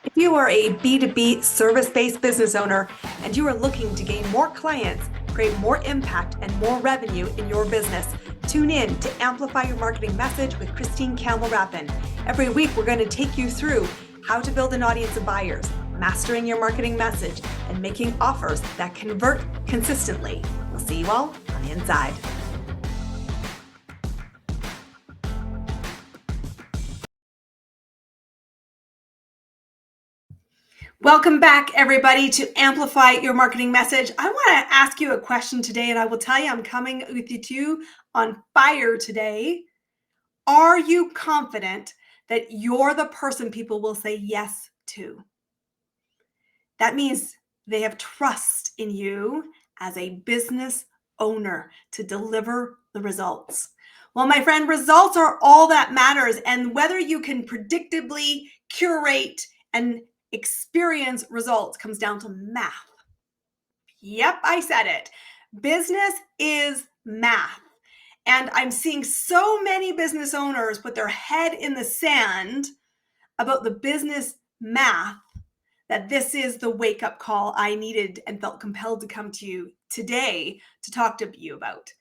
If you are a B2B service-based business owner and you are looking to gain more clients, create more impact and more revenue in your business, tune in to Amplify Your Marketing Message with Campbell Rapin. Every week, we're going to take you through how to build an audience of buyers, mastering your marketing message, and making offers that convert consistently. We'll see you all on the inside. Welcome back, everybody, to Amplify Your Marketing Message. I want to ask you a question today, and I will tell you I'm coming with you on fire today. Are you confident that you're the person people will say yes to? That means they have trust in you as a business owner to deliver the results. Well, my friend, results are all that matters. And whether you can predictably curate and experience results comes down to math. Yep, I said it. Business is math. And I'm seeing so many business owners put their head in the sand about the business math that this is the wake-up call I needed and felt compelled to come to you today to talk to you about.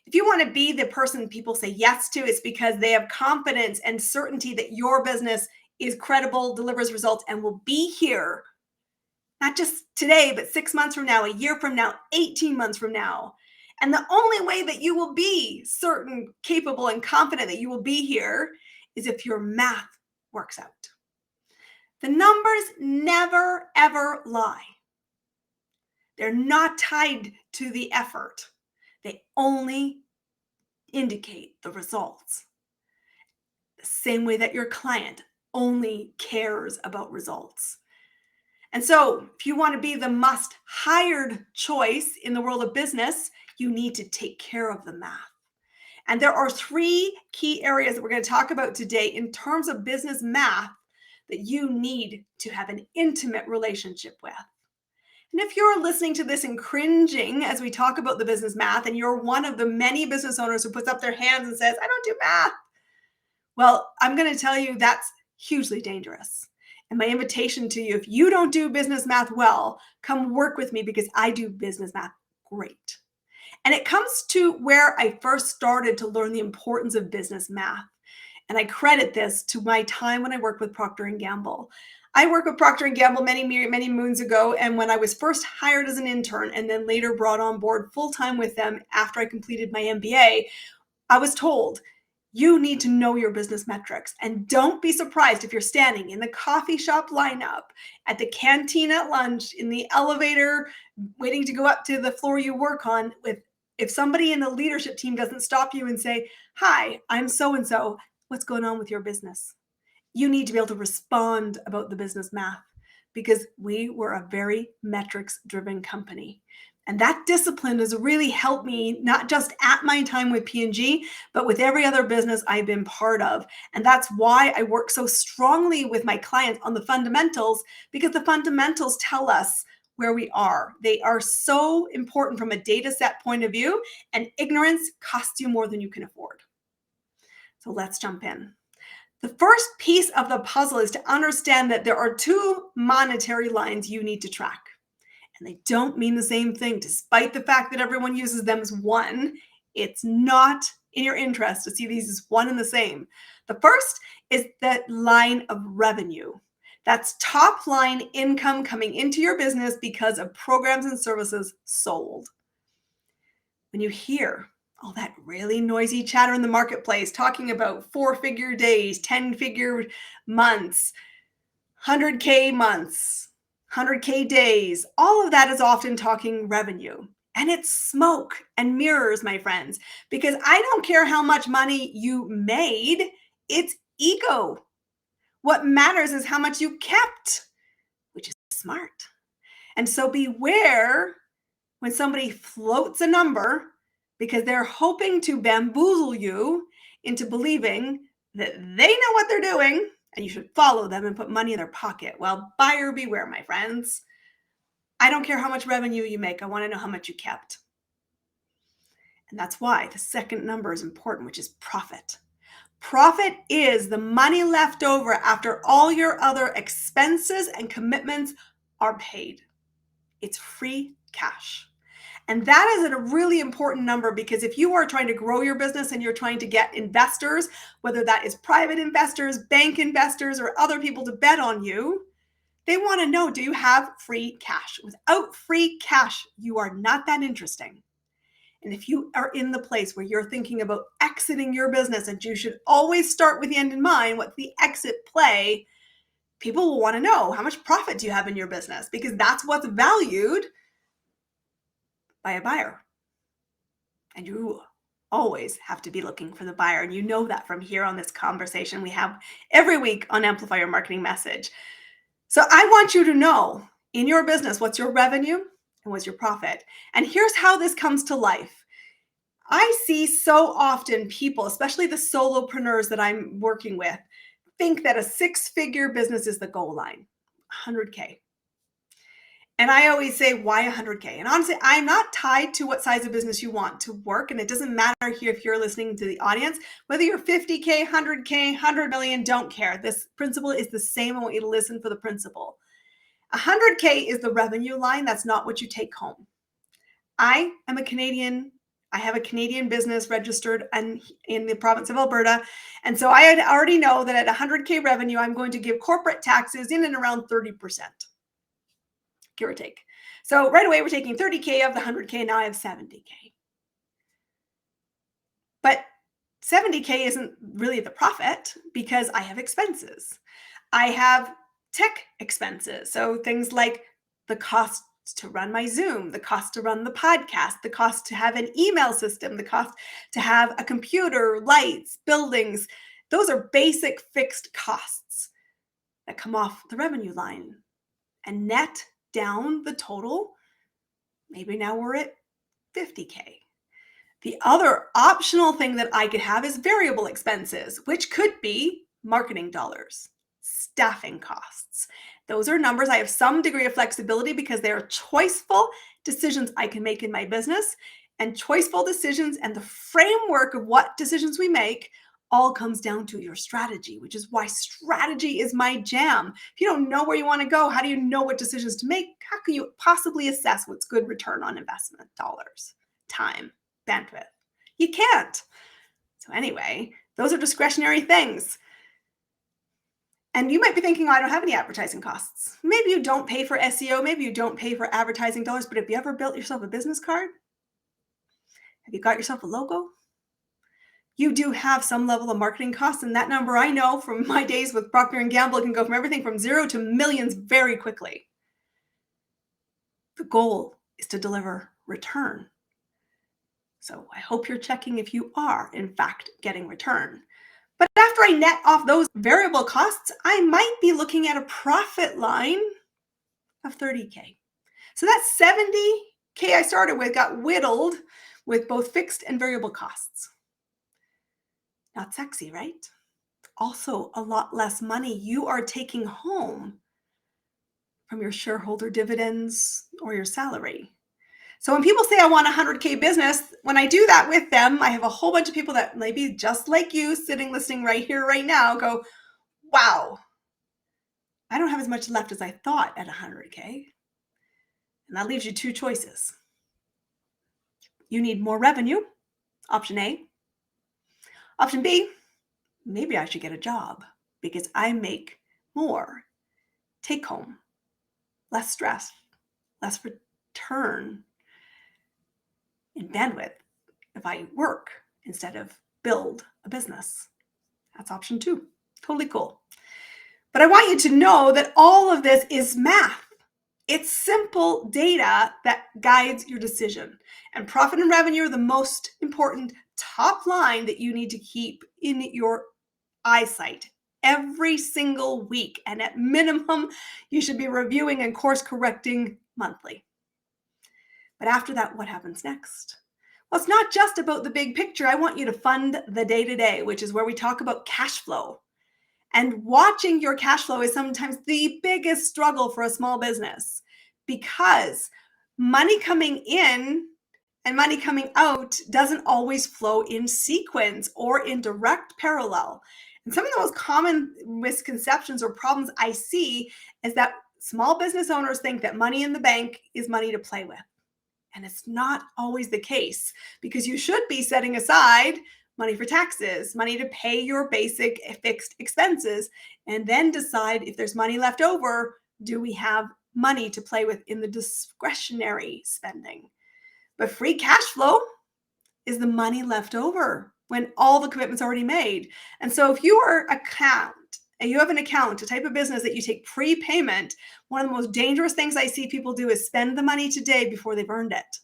If you want to be the person people say yes to, it's because they have confidence and certainty that your business is credible, delivers results, and will be here, not just today, but 6 months from now, a year from now, 18 months from now. And the only way that you will be certain, capable, and confident that you will be here is if your math works out. The numbers never, ever lie. They're not tied to the effort. They only indicate the results. The same way that your client only cares about results. And so if you want to be the must-hired choice in the world of business, you need to take care of the math. And there are 3 key areas that we're going to talk about today in terms of business math that you need to have an intimate relationship with. And if you're listening to this and cringing as we talk about the business math, and you're one of the many business owners who puts up their hands and says, I don't do math. Well, I'm going to tell you that's hugely dangerous. And my invitation to you, if you don't do business math well, come work with me because I do business math great. And it comes to where I first started to learn the importance of business math. And I credit this to my time when I worked with Procter & Gamble. I worked with Procter & Gamble many moons ago. And when I was first hired as an intern and then later brought on board full-time with them after I completed my MBA, I was told, you need to know your business metrics. And don't be surprised if you're standing in the coffee shop lineup, at the canteen at lunch, in the elevator, waiting to go up to the floor you work on, if somebody in the leadership team doesn't stop you and say, hi, I'm so-and-so, what's going on with your business? You need to be able to respond about the business math because we were a very metrics-driven company. And that discipline has really helped me, not just at my time with P&G, but with every other business I've been part of. And that's why I work so strongly with my clients on the fundamentals, because the fundamentals tell us where we are. They are so important from a data set point of view, and ignorance costs you more than you can afford. So let's jump in. The first piece of the puzzle is to understand that there are 2 monetary lines you need to track. And they don't mean the same thing, despite the fact that everyone uses them as one. It's not in your interest to see these as one and the same. The first is the line of revenue. That's top line income coming into your business because of programs and services sold. When you hear all that really noisy chatter in the marketplace talking about 4-figure days, 10-figure months, 100K months, 100K days, all of that is often talking revenue. And it's smoke and mirrors, my friends, because I don't care how much money you made, it's ego. What matters is how much you kept, which is smart. And so beware when somebody floats a number because they're hoping to bamboozle you into believing that they know what they're doing and you should follow them and put money in their pocket. Well, buyer beware, my friends. I don't care how much revenue you make. I want to know how much you kept. And that's why the second number is important, which is profit. Profit is the money left over after all your other expenses and commitments are paid. It's free cash. And that is a really important number, because if you are trying to grow your business and you're trying to get investors, whether that is private investors, bank investors, or other people to bet on you, they want to know, do you have free cash? Without free cash, you are not that interesting. And if you are in the place where you're thinking about exiting your business, and you should always start with the end in mind, what's the exit play? People will want to know, how much profit do you have in your business? Because that's what's valued by a buyer. And you always have to be looking for the buyer. And you know that from here on this conversation we have every week on Amplify Your Marketing Message. So I want you to know, in your business, what's your revenue and what's your profit? And here's how this comes to life. I see so often people, especially the solopreneurs that I'm working with, think that a six-figure business is the goal line, 100K. And I always say, why 100K? And honestly, I'm not tied to what size of business you want to work. And it doesn't matter here if you're listening to the audience, whether you're 50K, 100K, 100 million, don't care. This principle is the same. I want you to listen for the principle. 100K is the revenue line. That's not what you take home. I am a Canadian. I have a Canadian business registered in the province of Alberta. And so I already know that at 100K revenue, I'm going to give corporate taxes in and around 30%. Give or take. So right away, we're taking 30K of the 100K. Now I have 70K. But 70K isn't really the profit, because I have expenses. I have tech expenses. So things like the cost to run my Zoom, the cost to run the podcast, the cost to have an email system, the cost to have a computer, lights, buildings. Those are basic fixed costs that come off the revenue line. And net down the total, maybe now we're at 50K. The other optional thing that I could have is variable expenses, which could be marketing dollars, staffing costs. Those are numbers I have some degree of flexibility, because they are choiceful decisions I can make in my business. And choiceful decisions and the framework of what decisions we make all comes down to your strategy, which is why strategy is my jam. If you don't know where you want to go, how do you know what decisions to make? How can you possibly assess what's good return on investment dollars, time, bandwidth? You can't. So anyway, those are discretionary things. And you might be thinking, oh, I don't have any advertising costs. Maybe you don't pay for SEO. Maybe you don't pay for advertising dollars. But have you ever built yourself a business card? Have you got yourself a logo? You do have some level of marketing costs. And that number, I know from my days with Procter & Gamble, can go from everything from zero to millions very quickly. The goal is to deliver return. So I hope you're checking if you are, in fact, getting return. But after I net off those variable costs, I might be looking at a profit line of 30K. So that 70K I started with got whittled with both fixed and variable costs. Not sexy, right? Also a lot less money you are taking home from your shareholder dividends or your salary. So when people say I want a 100K business, when I do that with them, I have a whole bunch of people that maybe just like you sitting listening right here, right now, go, wow, I don't have as much left as I thought at 100K. And that leaves you two choices. You need more revenue, option A. Option B, maybe I should get a job because I make more take home, less stress, less return in bandwidth if I work instead of build a business. That's option 2. Totally cool. But I want you to know that all of this is math. It's simple data that guides your decision. And profit and revenue are the most important top line that you need to keep in your eyesight every single week. And at minimum, you should be reviewing and course correcting monthly. But after that, what happens next? Well, it's not just about the big picture. I want you to fund the day-to-day, which is where we talk about cash flow. And watching your cash flow is sometimes the biggest struggle for a small business, because money coming in and money coming out doesn't always flow in sequence or in direct parallel. And some of the most common misconceptions or problems I see is that small business owners think that money in the bank is money to play with. And it's not always the case, because you should be setting aside money for taxes, money to pay your basic fixed expenses, and then decide if there's money left over, do we have money to play with in the discretionary spending? But free cash flow is the money left over when all the commitments are already made. And so if you are account and you have an account, a type of business that you take prepayment, one of the most dangerous things I see people do is spend the money today before they've earned it.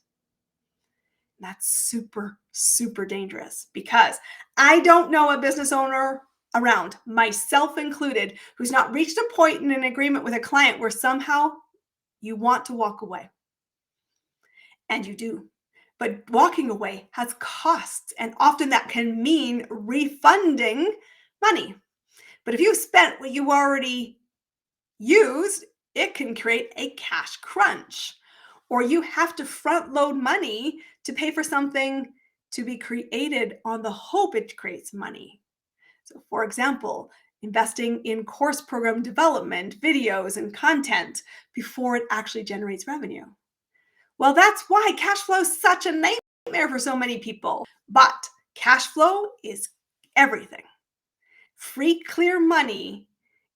That's super, super dangerous, because I don't know a business owner around, myself included, who's not reached a point in an agreement with a client where somehow you want to walk away. And you do. But walking away has costs, and often that can mean refunding money. But if you spent what you already used, it can create a cash crunch. Or you have to front load money to pay for something to be created on the hope it creates money. So, for example, investing in course program development, videos, and content before it actually generates revenue. Well, that's why cash flow is such a nightmare for so many people. But cash flow is everything. Free, clear money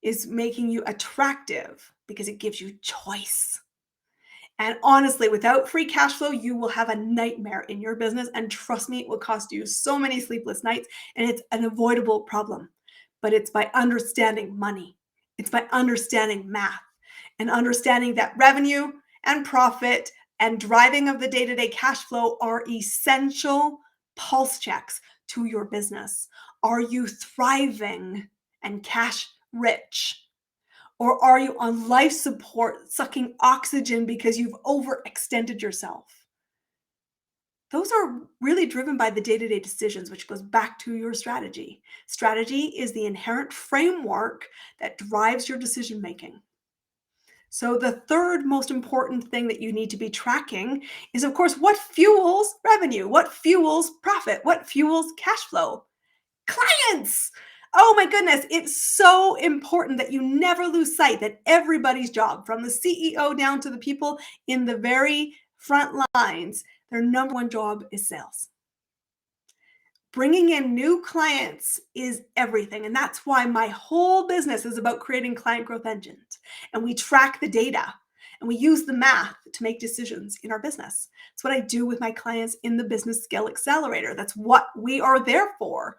is making you attractive because it gives you choice. And honestly, without free cash flow, you will have a nightmare in your business. And trust me, it will cost you so many sleepless nights. And it's an avoidable problem. But it's by understanding money, it's by understanding math, and understanding that revenue and profit and driving of the day-to-day cash flow are essential pulse checks to your business. Are you thriving and cash rich? Or are you on life support, sucking oxygen because you've overextended yourself? Those are really driven by the day-to-day decisions, which goes back to your strategy. Strategy is the inherent framework that drives your decision making. So the third most important thing that you need to be tracking is, of course, what fuels revenue, what fuels profit, what fuels cash flow. Clients. Oh my goodness, it's so important that you never lose sight that everybody's job, from the CEO down to the people in the very front lines, their number one job is sales. Bringing in new clients is everything. And that's why my whole business is about creating client growth engines. And we track the data and we use the math to make decisions in our business. It's what I do with my clients in the Business Scale Accelerator. That's what we are there for,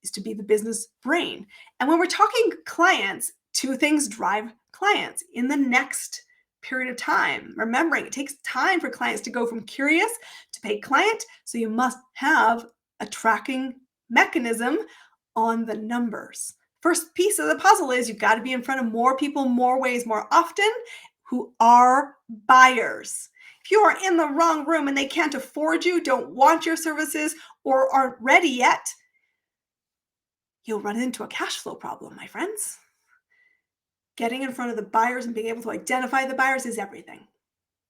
is to be the business brain. And when we're talking clients, two things drive clients in the next period of time. Remembering it takes time for clients to go from curious to paid client. So you must have a tracking mechanism on the numbers. First piece of the puzzle is you've got to be in front of more people, more ways, more often, who are buyers. If you are in the wrong room and they can't afford you, don't want your services, or aren't ready yet, you'll run into a cash flow problem, my friends. Getting in front of the buyers and being able to identify the buyers is everything.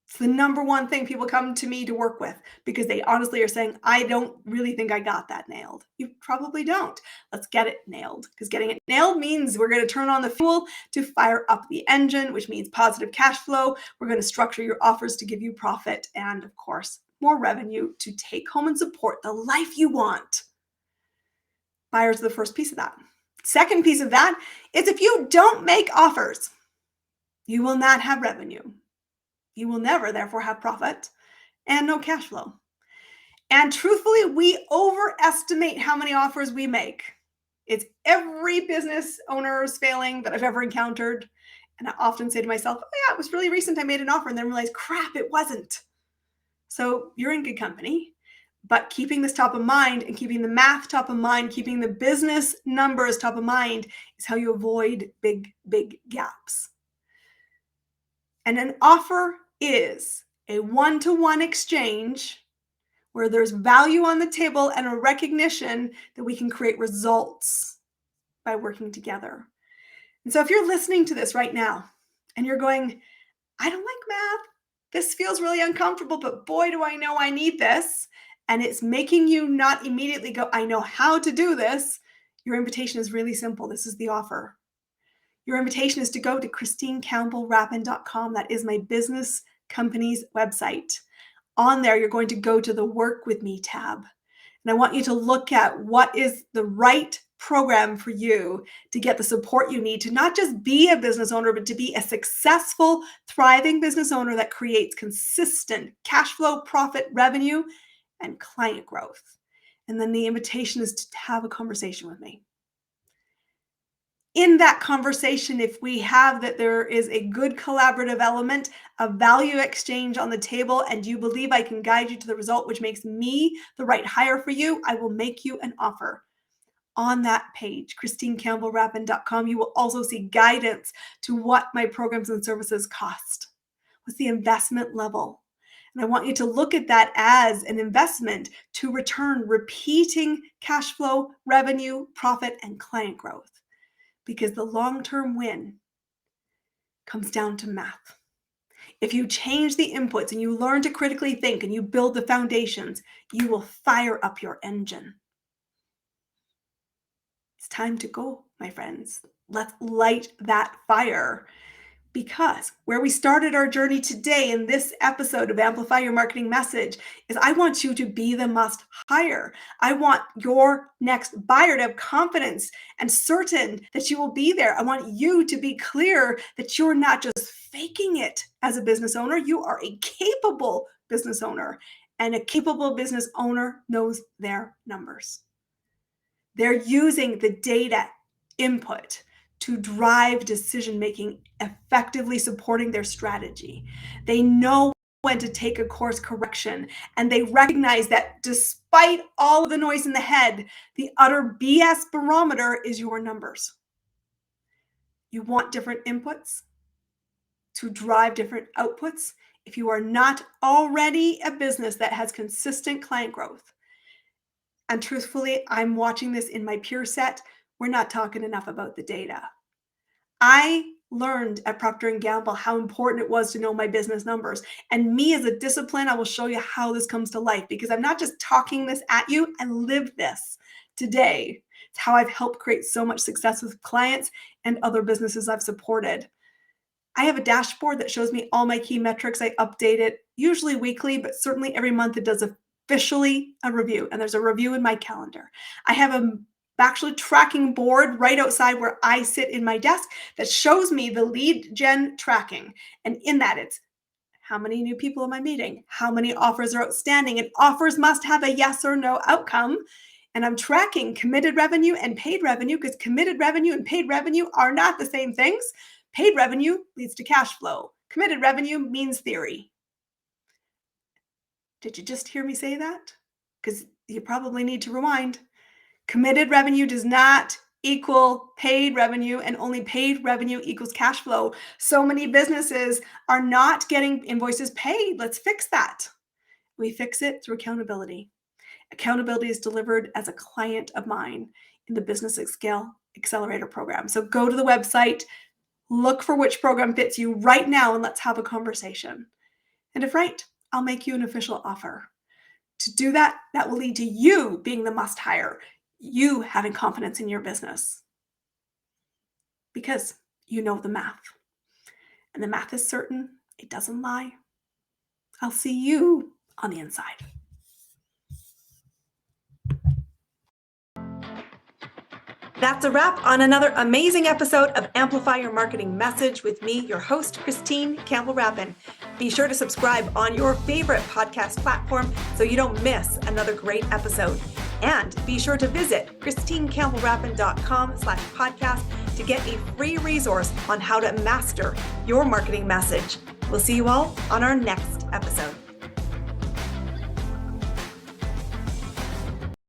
It's the number one thing people come to me to work with, because they honestly are saying, I don't really think I got that nailed. You probably don't. Let's get it nailed, because getting it nailed means we're going to turn on the fuel to fire up the engine, which means positive cash flow. We're going to structure your offers to give you profit and, of course, more revenue to take home and support the life you want. Buyers are the first piece of that. Second piece of that is, if you don't make offers, you will not have revenue. You will never, therefore, have profit and no cash flow. And truthfully, we overestimate how many offers we make. It's every business owner's failing that I've ever encountered. And I often say to myself, oh yeah, it was really recent I made an offer, and then realized, crap, it wasn't. So you're in good company. But keeping this top of mind and keeping the math top of mind, keeping the business numbers top of mind, is how you avoid big, big gaps. And an offer is a one-to-one exchange where there's value on the table and a recognition that we can create results by working together. And so if you're listening to this right now and you're going, I don't like math, this feels really uncomfortable, but boy, do I know I need this. And it's making you not immediately go, I know how to do this. Your invitation is really simple. This is the offer. Your invitation is to go to ChristineCampbellRapin.com. That is my business company's website. On there, you're going to go to the Work With Me tab. And I want you to look at what is the right program for you to get the support you need to not just be a business owner, but to be a successful, thriving business owner that creates consistent cash flow, profit, revenue, and client growth. And then the invitation is to have a conversation with me. In that conversation, if we have that there is a good collaborative element, a value exchange on the table, and you believe I can guide you to the result, which makes me the right hire for you, I will make you an offer. On that page, ChristineCampbellRapin.com, you will also see guidance to what my programs and services cost. What's the investment level? And I want you to look at that as an investment to return repeating cash flow, revenue, profit, and client growth. Because the long-term win comes down to math. If you change the inputs and you learn to critically think and you build the foundations, you will fire up your engine. It's time to go, my friends. Let's light that fire. Because where we started our journey today in this episode of Amplify Your Marketing Message is I want you to be the must hire. I want your next buyer to have confidence and certain that you will be there. I want you to be clear that you're not just faking it as a business owner. You are a capable business owner, and a capable business owner knows their numbers. They're using the data input to drive decision-making, effectively supporting their strategy. They know when to take a course correction, and they recognize that despite all of the noise in the head, the utter BS barometer is your numbers. You want different inputs to drive different outputs. If you are not already a business that has consistent client growth, and truthfully, I'm watching this in my peer set, we're not talking enough about the data. I learned at Procter & Gamble how important it was to know my business numbers. And me as a discipline, I will show you how this comes to life, because I'm not just talking this at you, I live this today. It's how I've helped create so much success with clients and other businesses I've supported. I have a dashboard that shows me all my key metrics. I update it usually weekly, but certainly every month it does officially a review, and there's a review in my calendar. I have a actually tracking board right outside where I sit in my desk that shows me the lead gen tracking. And in that, it's how many new people am I meeting? How many offers are outstanding? And offers must have a yes or no outcome. And I'm tracking committed revenue and paid revenue, because committed revenue and paid revenue are not the same things. Paid revenue leads to cash flow. Committed revenue means theory. Did you just hear me say that? Because you probably need to rewind. Committed revenue does not equal paid revenue, and only paid revenue equals cash flow. So many businesses are not getting invoices paid. Let's fix that. We fix it through accountability. Accountability is delivered as a client of mine in the Business at Scale Accelerator program. So go to the website, look for which program fits you right now, and let's have a conversation. And if right, I'll make you an official offer. To do that, that will lead to you being the must hire, you having confidence in your business, because you know the math. And the math is certain, it doesn't lie. I'll see you on the inside. That's a wrap on another amazing episode of Amplify Your Marketing Message with me, your host, Christine Campbell Rapin. Be sure to subscribe on your favorite podcast platform so you don't miss another great episode. And be sure to visit ChristineCampbellRapin.com/podcast to get a free resource on how to master your marketing message. We'll see you all on our next episode.